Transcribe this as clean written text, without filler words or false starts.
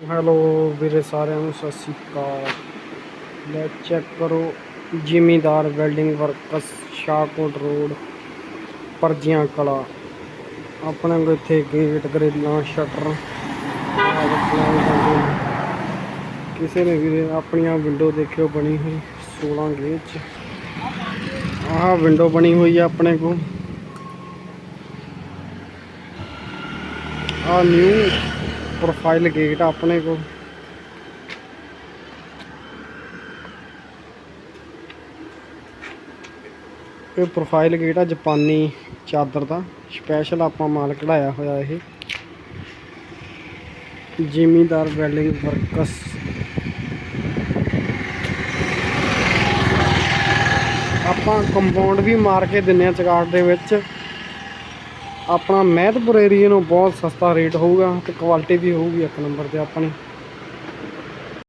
Hello ਵੀਰੇ ਸਾਰਿਆਂ ਨੂੰ ਸਤਿ ਸ਼੍ਰੀ ਅਕਾਲ। ਲੈ ਚੈੱਕ ਕਰੋ ਜ਼ਿਮੀਂਦਾਰ ਵੈਲਡਿੰਗ ਵਰਕਸ ਸ਼ਾਹਕੋਟ ਰੋਡ ਪਰਜੀਆਂ ਕਲਾ। ਆਪਣੇ ਕੋਲ ਇੱਥੇ ਗੇਟ ਗਰੇਲਾਂ ਸ਼ਟਰ ਕਿਸੇ ਨੇ ਵੀਰੇ ਆਪਣੀਆਂ ਵਿੰਡੋ ਦੇਖਿਓ ਬਣੀ ਹੋਈ 16 ਗੇਟ 'ਚ। ਆਹ ਵਿੰਡੋ ਬਣੀ ਹੋਈ ਆ ਆਪਣੇ ਕੋਲ। ਆ ਨਿਊ प्रोफाइल गेट अपने को। ये प्रोफाइल गेट है जापानी चादर का स्पैशल आप माल कढ़ाया होया। ये जिमीदार वेल्डिंग वर्कस आप कंपाउंड भी मार के दिने चगाट दे विच। अपना महतपुर एरिए में बहुत सस्ता रेट होगा तो क्वालिटी भी होगी एक नंबर से अपनी।